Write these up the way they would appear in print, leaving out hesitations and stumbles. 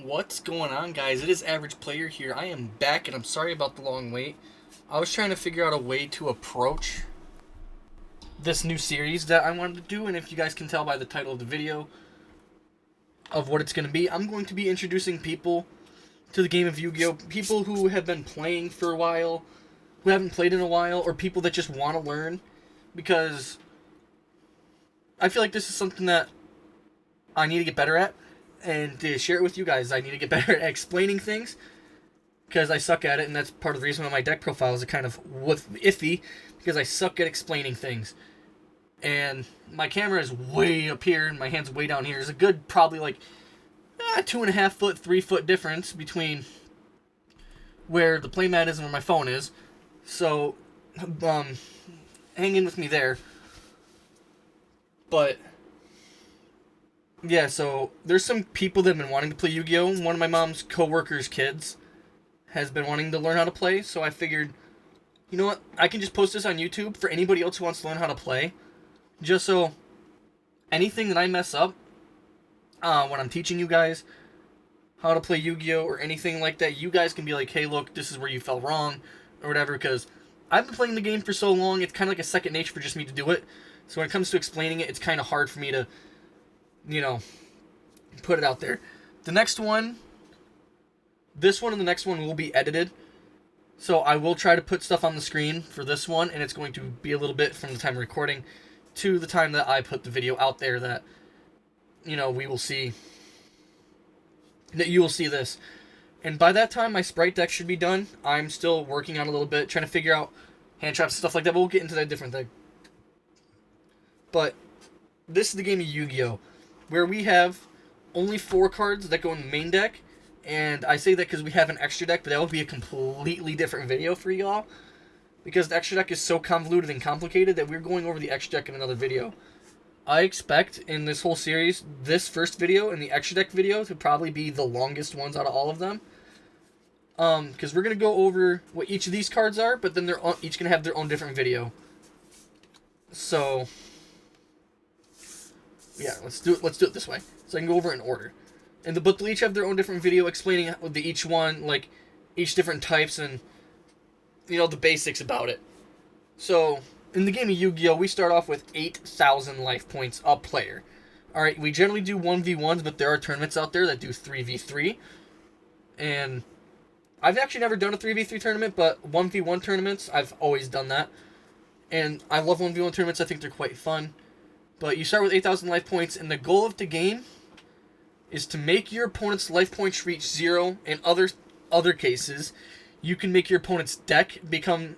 What's going on, guys? It is Average Player here. I am back, and I'm sorry about the long wait. I was trying to figure out a way to approach this new series that I wanted to do, and if you guys can tell by the title of the video of what it's going to be, I'm going to be introducing people to the game of Yu-Gi-Oh! People who have been playing for a while, who haven't played in a while, or people that just want to learn, because I feel like this is something that I need to get better at, and to share it with you guys. I need to get better at explaining things because I suck at it, and that's part of the reason why my deck profiles are kind of iffy, because I suck at explaining things. And my camera is way up here, and my hand's way down here. There's a good probably like 2.5 foot, 3 foot difference between where the playmat is and where my phone is. So, hang in with me there. But yeah, so there's some people that have been wanting to play Yu-Gi-Oh! One of my mom's co-workers' kids has been wanting to learn how to play, so I figured, you know what, I can just post this on YouTube for anybody else who wants to learn how to play, just so anything that I mess up when I'm teaching you guys how to play Yu-Gi-Oh! Or anything like that, you guys can be like, hey, look, this is where you fell wrong, or whatever, because I've been playing the game for so long, it's kind of like a second nature for just me to do it, so when it comes to explaining it, it's kind of hard for me to put it out there. The next one, this one and the next one will be edited. So I will try to put stuff on the screen for this one, and it's going to be a little bit from the time of recording to the time that I put the video out there that, we will see, that you will see this. And by that time, my Sprite deck should be done. I'm still working on a little bit, trying to figure out hand traps and stuff like that, but we'll get into that different thing. But this is the game of Yu-Gi-Oh! Where we have only 4 cards that go in the main deck, and I say that because we have an extra deck, but that would be a completely different video for y'all, because the extra deck is so convoluted and complicated that we're going over the extra deck in another video. I expect in this whole series, this first video and the extra deck video to probably be the longest ones out of all of them, because we're going to go over what each of these cards are, but then they're each going to have their own different video. So yeah, let's do it this way, so I can go over in order. But they'll each have their own different video explaining each one, like each different types and the basics about it. So in the game of Yu-Gi-Oh, we start off with 8,000 life points a player. All right, we generally do 1v1s, but there are tournaments out there that do 3v3. And I've actually never done a 3v3 tournament, but 1v1 tournaments, I've always done that. And I love 1v1 tournaments. I think they're quite fun. But you start with 8,000 life points, and the goal of the game is to make your opponent's life points reach 0. In other cases, you can make your opponent's deck become...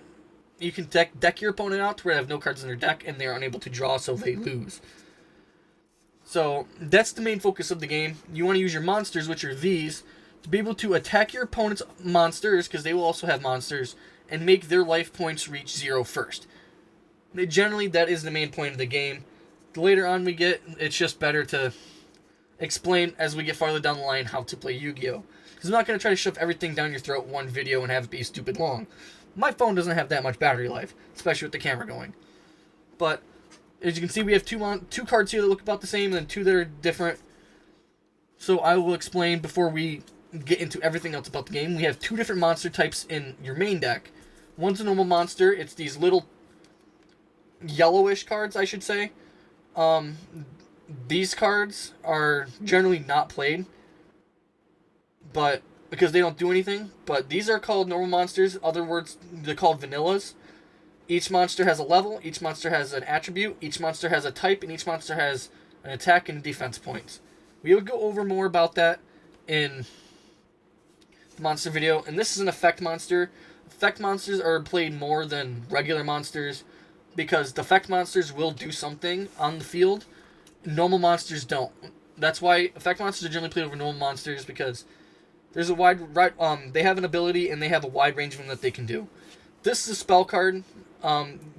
You can deck your opponent out to where they have no cards in their deck, and they're unable to draw, so they lose. So, that's the main focus of the game. You want to use your monsters, which are these, to be able to attack your opponent's monsters, because they will also have monsters, and make their life points reach 0 first. Generally, that is the main point of the game. The later on we get, it's just better to explain as we get farther down the line how to play Yu-Gi-Oh! Because I'm not going to try to shove everything down your throat in one video and have it be stupid long. My phone doesn't have that much battery life, especially with the camera going. But as you can see, we have two cards here that look about the same and then 2 that are different. So I will explain before we get into everything else about the game. We have 2 different monster types in your main deck. One's a normal monster. It's these little yellowish cards, I should say. These cards are generally not played, but because they don't do anything. But these are called normal monsters. Other words, they're called vanillas. Each monster has a level. Each monster has an attribute. Each monster has a type, and each monster has an attack and defense points. We will go over more about that in the monster video. And this is an effect monster. Effect monsters are played more than regular monsters, because the effect monsters will do something on the field. Normal monsters don't. That's why effect monsters are generally played over normal monsters, because there's a they have an ability and they have a wide range of them that they can do. This is a spell card.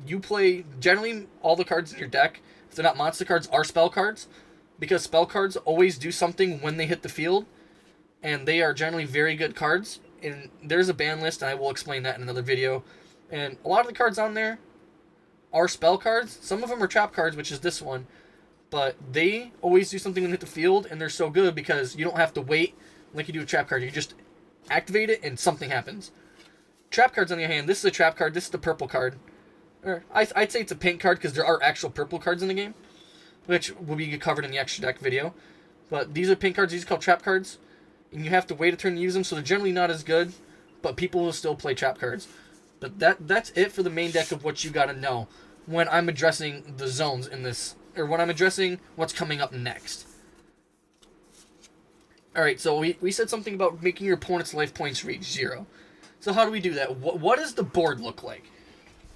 You play generally all the cards in your deck, if they're not monster cards, are spell cards, because spell cards always do something when they hit the field, and they are generally very good cards. And there's a ban list, and I will explain that in another video. And a lot of the cards on there are spell cards. Some of them are trap cards, which is this one. But they always do something when they hit the field, and they're so good because you don't have to wait like you do a trap card. You just activate it and something happens. Trap cards, on the other hand, this is a trap card. This is the purple card. Or I'd say it's a pink card because there are actual purple cards in the game, which will be covered in the extra deck video. But these are pink cards. These are called trap cards, and you have to wait a turn to use them, so they're generally not as good, but people will still play trap cards. But that's it for the main deck of what you got to know when I'm addressing the zones in this, or when I'm addressing what's coming up next. Alright, so we said something about making your opponent's life points reach 0. So how do we do that? What does the board look like?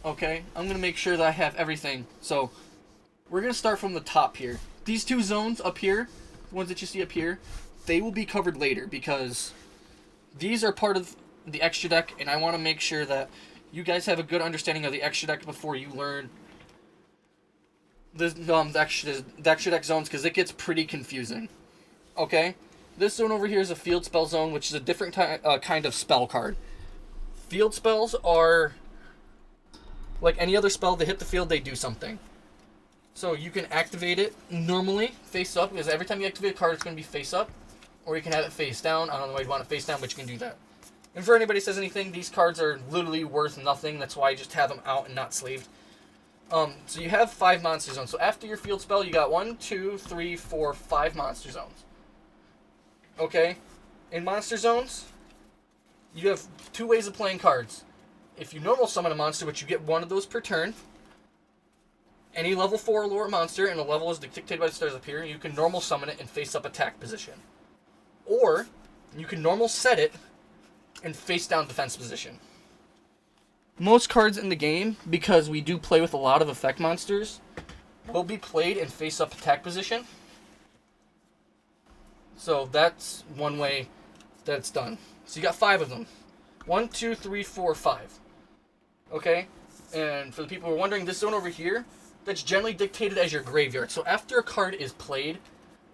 Okay, I'm going to make sure that I have everything. So we're going to start from the top here. These two zones up here, the ones that you see up here, they will be covered later because these are part of the extra deck, and I want to make sure that you guys have a good understanding of the extra deck before you learn the extra deck zones, because it gets pretty confusing. Okay? This zone over here is a field spell zone, which is a different kind of spell card. Field spells are like any other spell. They hit the field, they do something. So you can activate it normally face up, because every time you activate a card, it's going to be face up. Or you can have it face down. I don't know why you want it face down, but you can do that. And for anybody who says anything, these cards are literally worth nothing. That's why I just have them out and not sleeved. So you have 5 monster zones. So after your field spell, you got 1, 2, 3, 4, 5 monster zones. Okay? In monster zones, you have 2 ways of playing cards. If you normal summon a monster, which you get 1 of those per turn, any level 4 or lower monster, and the level is dictated by the stars up here, you can normal summon it in face-up attack position. Or, you can normal set it in face-down defense position. Most cards in the game, because we do play with a lot of effect monsters, will be played in face-up attack position. So that's one way that it's done. So you got 5 of them. 1, 2, 3, 4, 5. Okay? And for the people who are wondering, this zone over here, that's generally dictated as your graveyard. So after a card is played,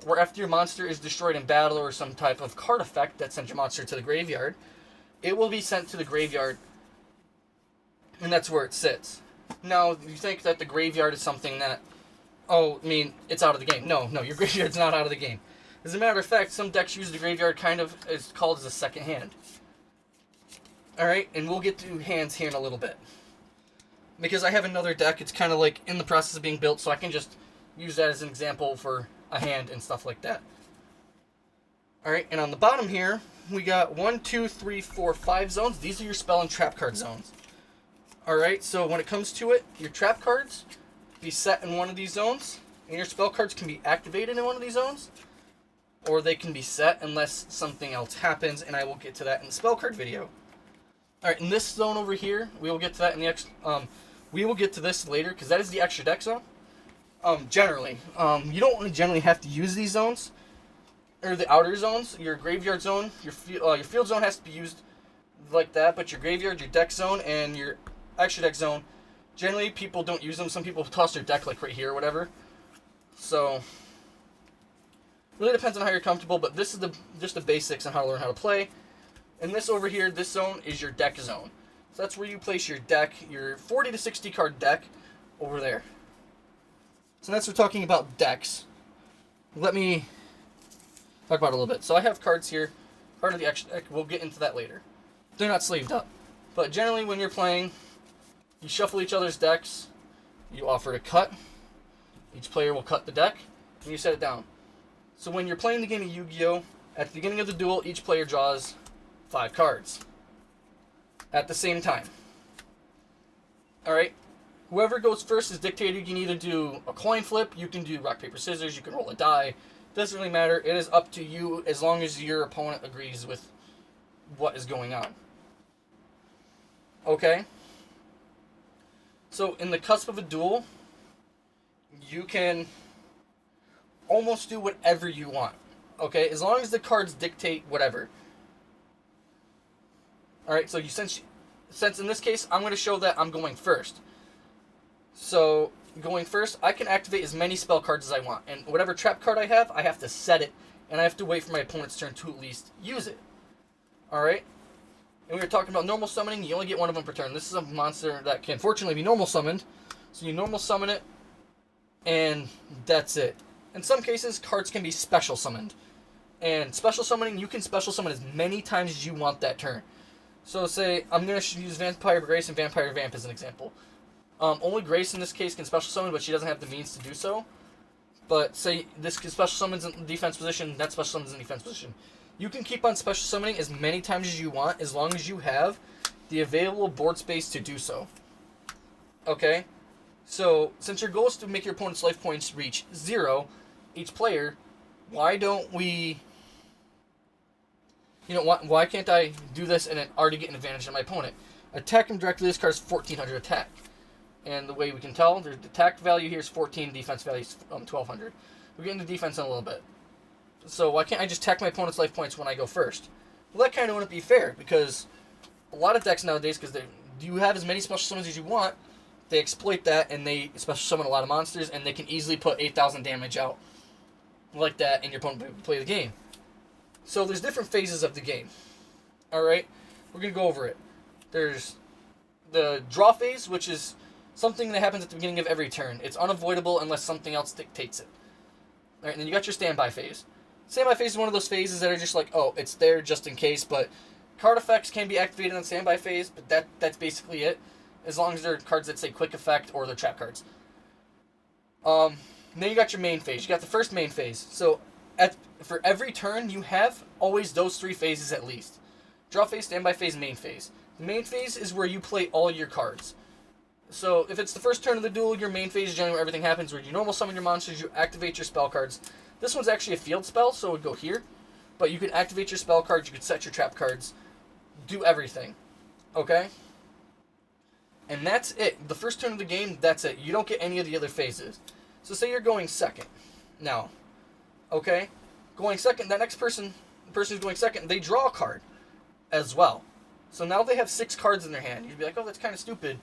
or after your monster is destroyed in battle or some type of card effect that sends your monster to the graveyard, it will be sent to the graveyard, and that's where it sits. Now, you think that the graveyard is something that, it's out of the game. No, your graveyard's not out of the game. As a matter of fact, some decks use the graveyard kind of as called as a second hand. Alright, and we'll get to hands here in a little bit. Because I have another deck, it's kind of like in the process of being built, so I can just use that as an example for a hand and stuff like that. Alright, and on the bottom here, we got 1, 2, 3, 4, 5 zones. These are your spell and trap card zones. Alright, so when it comes to it, your trap cards be set in one of these zones, and your spell cards can be activated in one of these zones, or they can be set unless something else happens, and I will get to that in the spell card video. Alright, in this zone over here, we will get to that in the we will get to this later, because that is the extra deck zone. Generally. You don't generally have to use these zones, or the outer zones. Your graveyard zone, your field zone has to be used like that, but your graveyard, your deck zone, and your extra deck zone, generally people don't use them. Some people toss their deck like right here or whatever. So, really depends on how you're comfortable, but this is just the basics on how to learn how to play. And this over here, this zone is your deck zone. So that's where you place your deck, your 40 to 60 card deck over there. So that's what we're talking about decks. Let me talk about it a little bit. So I have cards here, part of the extra deck. We'll get into that later. They're not sleeved up. But generally when you're playing, you shuffle each other's decks, you offer to cut. Each player will cut the deck, and you set it down. So when you're playing the game of Yu-Gi-Oh!, at the beginning of the duel, each player draws 5 cards at the same time. Alright? Whoever goes first is dictated. You can either do a coin flip, you can do rock, paper, scissors, you can roll a die. Doesn't really matter. It is up to you as long as your opponent agrees with what is going on. Okay? So in the cusp of a duel, you can almost do whatever you want. Okay? As long as the cards dictate whatever. Alright, so since in this case, I'm going to show that I'm going first. So, going first, I can activate as many spell cards as I want. And whatever trap card I have to set it. And I have to wait for my opponent's turn to at least use it. Alright? And we were talking about normal summoning. You only get 1 of them per turn. This is a monster that can fortunately be normal summoned. So you normal summon it. And that's it. In some cases, cards can be special summoned. And special summoning, you can special summon as many times as you want that turn. So say, I'm going to use Vampire Grace and Vampire Vamp as an example. Only Grace in this case can special summon, but she doesn't have the means to do so. But say this special summons in defense position, that special summons in defense position. You can keep on special summoning as many times as you want, as long as you have the available board space to do so. Okay? So, since your goal is to make your opponent's life points reach 0, each player, why don't we... why can't I do this and already get an advantage on my opponent? Attack him directly, this card is 1400 attack. And the way we can tell, the attack value here is 14, defense value is 1200. We'll get into defense in a little bit. So why can't I just attack my opponent's life points when I go first? Well, that kind of wouldn't be fair, because a lot of decks nowadays, because you have as many special summons as you want, they exploit that, and they special summon a lot of monsters, and they can easily put 8,000 damage out like that, and your opponent will play the game. So there's different phases of the game. Alright? We're going to go over it. There's the draw phase, which is something that happens at the beginning of every turn. It's unavoidable unless something else dictates it. Alright, and then you got your standby phase. Standby phase is one of those phases that are just like, oh, it's there just in case, but card effects can be activated on standby phase, but that's basically it. As long as they're cards that say quick effect or they're trap cards. Then you got your main phase. You got the first main phase. So for every turn, you have always those 3 phases at least. Draw phase, standby phase, main phase. The main phase is where you play all your cards. So if it's the first turn of the duel, your main phase is generally where everything happens, where you normal summon your monsters, you activate your spell cards. This one's actually a field spell, so it would go here. But you can activate your spell cards, you can set your trap cards, do everything. Okay? And that's it. The first turn of the game, that's it. You don't get any of the other phases. So say you're going second. Now, okay? Going second, that next person, the person who's going second, they draw a card as well. So now they have 6 cards in their hand. You'd be like, oh, that's kind of stupid.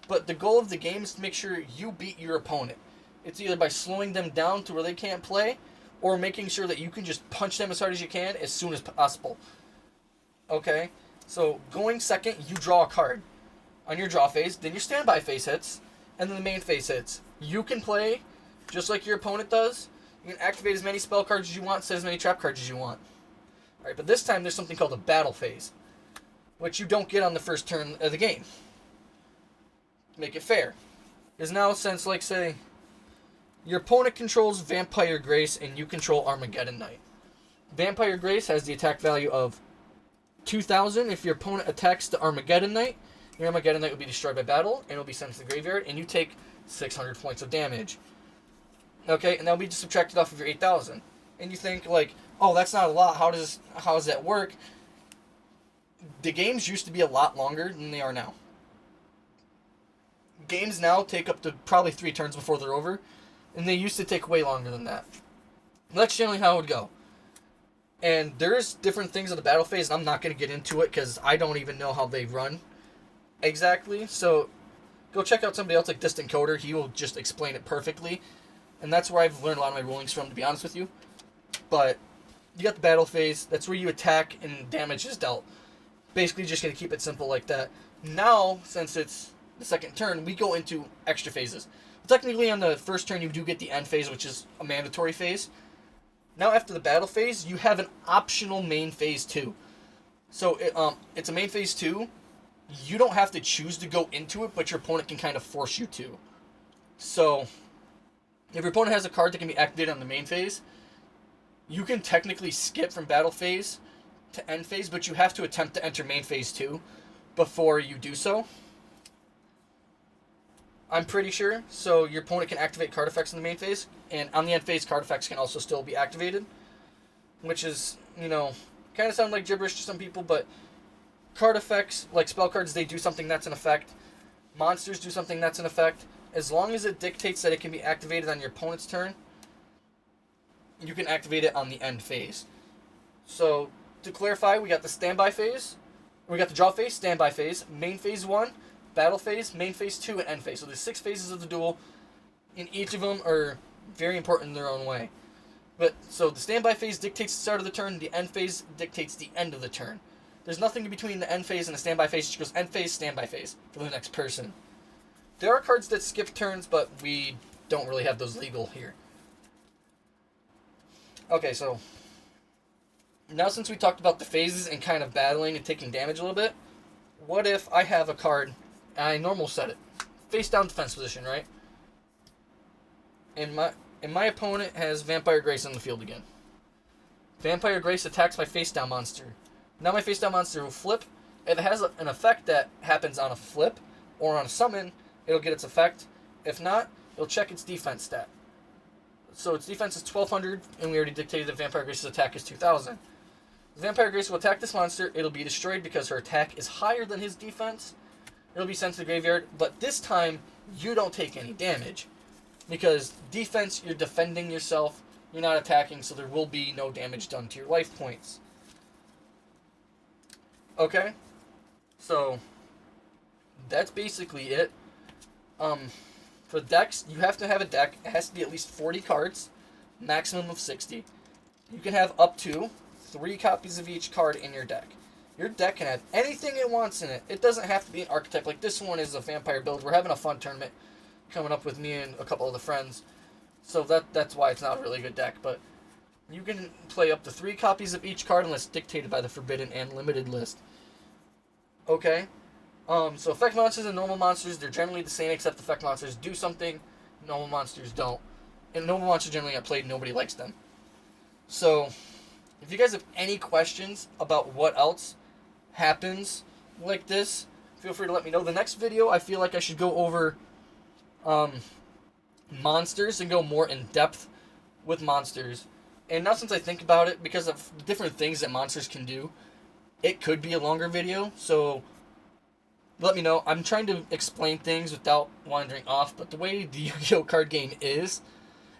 But the goal of the game is to make sure you beat your opponent. It's either by slowing them down to where they can't play, or making sure that you can just punch them as hard as you can as soon as possible. Okay? So going second, you draw a card on your draw phase, then your standby phase hits, and then the main phase hits. You can play just like your opponent does. You can activate as many spell cards as you want, set as many trap cards as you want. Alright, but this time there's something called a battle phase, which you don't get on the first turn of the game. To make it fair. Because now, since, like, say, your opponent controls Vampire Grace and you control Armageddon Knight. Vampire Grace has the attack value of 2,000. If your opponent attacks the Armageddon Knight, your Armageddon Knight will be destroyed by battle, and it will be sent to the graveyard, and you take 600 points of damage. Okay, and that will be subtracted off of your 8,000. And you think, like, oh, that's not a lot, how does that work? The games used to be a lot longer than they are now. Games now take up to probably 3 turns before they're over, and they used to take way longer than that. That's generally how it would go. And there's different things in the battle phase, and I'm not going to get into it because I don't even know how they run exactly. So go check out somebody else like Distant Coder. He will just explain it perfectly. And that's where I've learned a lot of my rulings from, to be honest with you. But you got the battle phase. That's where you attack and damage is dealt. Basically just going to keep it simple like that. Now, since it's the second turn, we go into extra phases. Technically, on the first turn, you do get the end phase, which is a mandatory phase. Now, after the battle phase, you have an optional main phase 2. So, it's a main phase 2. You don't have to choose to go into it, but your opponent can kind of force you to. So, if your opponent has a card that can be activated on the main phase, you can technically skip from battle phase to end phase, but you have to attempt to enter main phase 2 before you do so. I'm pretty sure. So your opponent can activate card effects in the main phase, and on the end phase, card effects can also still be activated, which is, kind of sound like gibberish to some people, but card effects, like spell cards, they do something that's an effect. Monsters do something that's an effect. As long as it dictates that it can be activated on your opponent's turn, you can activate it on the end phase. So, to clarify, we got the standby phase, we got the draw phase, standby phase, main phase 1, battle phase, main phase 2, and end phase. So there's 6 phases of the duel, and each of them are very important in their own way. But so the standby phase dictates the start of the turn, the end phase dictates the end of the turn. There's nothing in between the end phase and the standby phase. It just goes end phase, standby phase for the next person. There are cards that skip turns, but we don't really have those legal here. Okay, so Now, since we talked about the phases and kind of battling and taking damage a little bit, what if I have a card and I normal set it, face down defense position, right? And my opponent has Vampire Grace on the field again. Vampire Grace attacks my face down monster. Now my face down monster will flip. If it has an effect that happens on a flip or on a summon, it'll get its effect. If not, it'll check its defense stat. So its defense is 1200, and we already dictated that Vampire Grace's attack is 2000. The Vampire Grace will attack this monster. It'll be destroyed because her attack is higher than his defense. It'll be sent to the graveyard, but this time you don't take any damage. Because defense, you're defending yourself, you're not attacking, so there will be no damage done to your life points. Okay? So, that's basically it. For decks, you have to have a deck. It has to be at least 40 cards, maximum of 60. You can have up to 3 copies of each card in your deck. Your deck can have anything it wants in it. It doesn't have to be an archetype. Like this one is a vampire build. We're having a fun tournament coming up with me and a couple other friends. So that's why it's not a really good deck. But you can play up to 3 copies of each card unless dictated by the Forbidden and Limited list. Okay? So effect monsters and normal monsters, they're generally the same, except effect monsters do something, normal monsters don't. And normal monsters generally get played, nobody likes them. So, if you guys have any questions about what else happens like this, feel free to let me know. The next video, I feel like I should go over monsters and go more in depth with monsters. And now since I think about it, because of the different things that monsters can do, it could be a longer video, so let me know. I'm trying to explain things without wandering off, but the way the Yu-Gi-Oh! Card game is,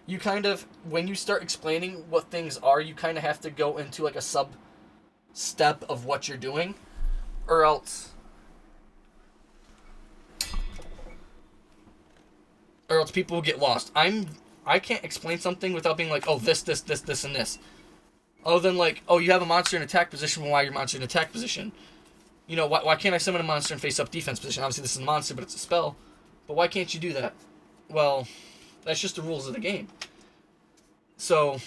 you kind of, when you start explaining what things are, you kind of have to go into like a sub-step of what you're doing, or else people will get lost. I can't explain something without being like, oh, this, and this. Other than like, oh, you have a monster in attack position, well, why your monster in attack position? You know, why can't I summon a monster and face up defense position? Obviously, this is a monster, but it's a spell. But why can't you do that? Well, that's just the rules of the game. So,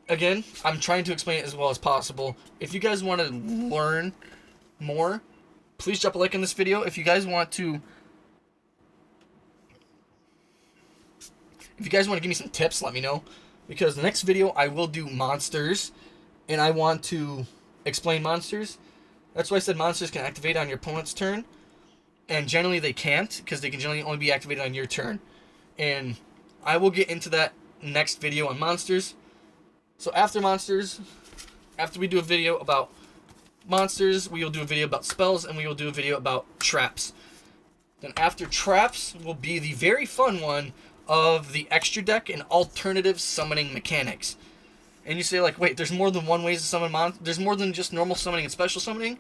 again, I'm trying to explain it as well as possible. If you guys want to learn more, please drop a like on this video. If you guys want to give me some tips, let me know. Because the next video, I will do monsters, and I want to explain monsters. That's why I said monsters can activate on your opponent's turn. And generally they can't, because they can generally only be activated on your turn. And I will get into that next video on monsters. So after monsters, after we do a video about monsters, we will do a video about spells, and we will do a video about traps. Then after traps will be the very fun one of the extra deck and alternative summoning mechanics. And you say like, wait, there's more than one way to summon there's more than just normal summoning and special summoning?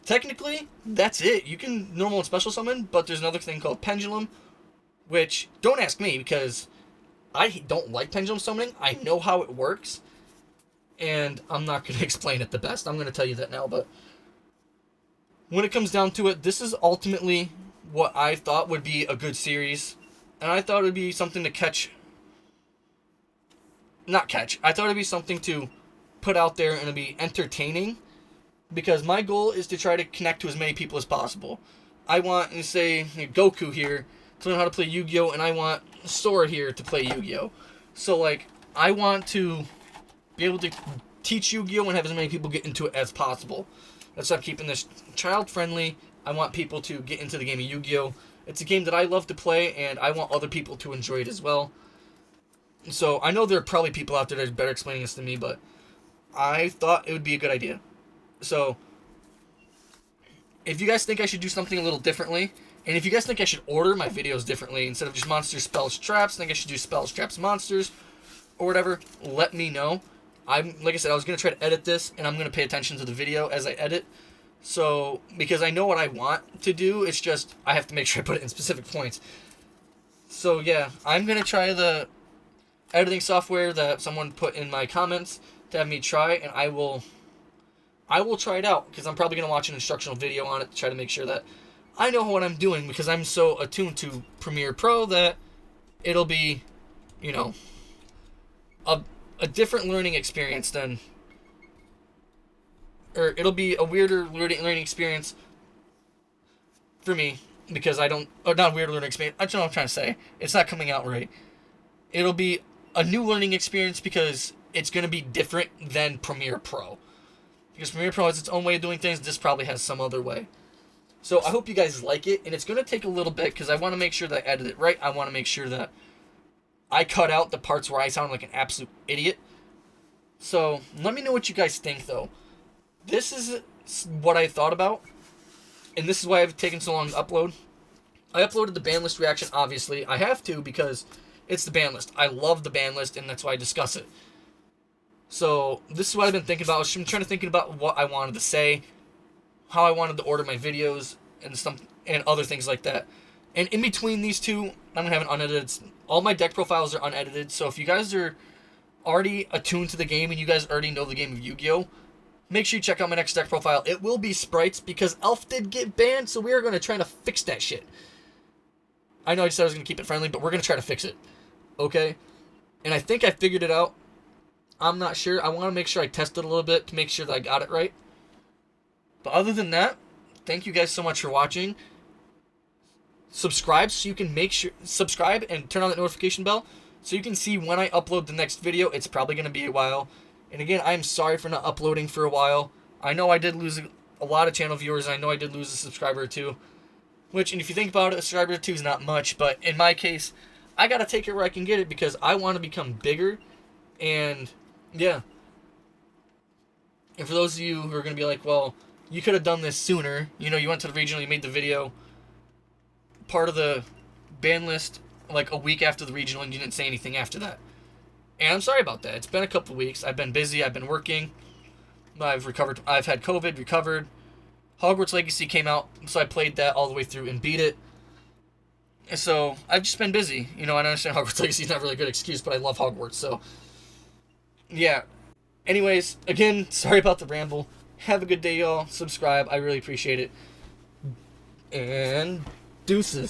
Technically, that's it. You can normal and special summon, but there's another thing called pendulum, which, don't ask me, because I don't like pendulum summoning. I know how it works, and I'm not going to explain it the best. I'm going to tell you that now, but when it comes down to it, this is ultimately what I thought would be a good series, and I thought it would be something to I thought it'd be something to put out there and it'd be entertaining, because my goal is to try to connect to as many people as possible. I want to say Goku here to learn how to play Yu-Gi-Oh! And I want Sora here to play Yu-Gi-Oh! So like, I want to be able to teach Yu-Gi-Oh! And have as many people get into it as possible. That's why I'm keeping this child friendly. I want people to get into the game of Yu-Gi-Oh! It's a game that I love to play, and I want other people to enjoy it as well. So, I know there are probably people out there that are better explaining this than me, but I thought it would be a good idea. So, if you guys think I should do something a little differently, and if you guys think I should order my videos differently, instead of just monsters, spells, traps, think I should do spells, traps, monsters, or whatever, let me know. Like I said, I was going to try to edit this, and I'm going to pay attention to the video as I edit. So, because I know what I want to do, it's just, I have to make sure I put it in specific points. So, yeah, I'm going to try the editing software that someone put in my comments to have me try, and I will try it out, because I'm probably going to watch an instructional video on it to try to make sure that I know what I'm doing, because I'm so attuned to Premiere Pro that it'll be, you know, a different learning experience than or it'll be a weirder learning experience for me because I don't, or not a weird learning experience. I don't know what I'm trying to say. It's not coming out right. It'll be a new learning experience because it's going to be different than Premiere Pro. Because Premiere Pro has its own way of doing things. This probably has some other way. So I hope you guys like it, and it's going to take a little bit because I want to make sure that I edit it right. I want to make sure that I cut out the parts where I sound like an absolute idiot. So let me know what you guys think, though. This is what I thought about, and this is why I've taken so long to upload. I uploaded the ban list reaction, obviously. I have to because it's the ban list. I love the ban list, and that's why I discuss it. So this is what I've been thinking about. I'm trying to think about what I wanted to say, how I wanted to order my videos, and other things like that. And in between these two, I'm going to have an unedited. All my deck profiles are unedited, so if you guys are already attuned to the game and you guys already know the game of Yu-Gi-Oh!, make sure you check out my next deck profile. It will be sprites because Elf did get banned, so we are going to try to fix that shit. I know I said I was going to keep it friendly, but we're going to try to fix it. Okay? And I think I figured it out. I'm not sure. I want to make sure I test it a little bit to make sure that I got it right. But other than that, thank you guys so much for watching. Subscribe so you can subscribe and turn on that notification bell so you can see when I upload the next video. It's probably going to be a while. And again, I'm sorry for not uploading for a while. I know I did lose a lot of channel viewers. I know I did lose a subscriber or two. Which, and if you think about it, a subscriber or two is not much. But in my case, I got to take it where I can get it because I want to become bigger. And, yeah. And for those of you who are going to be like, well, you could have done this sooner. You know, you went to the regional, you made the video part of the ban list like a week after the regional, and you didn't say anything after that. And I'm sorry about that. It's been a couple of weeks. I've been busy. I've been working. I've recovered. I've had COVID, recovered. Hogwarts Legacy came out, so I played that all the way through and beat it. And so I've just been busy. You know, I understand Hogwarts Legacy is not really a good excuse, but I love Hogwarts, so yeah. Anyways, again, sorry about the ramble. Have a good day, y'all. Subscribe. I really appreciate it. And deuces.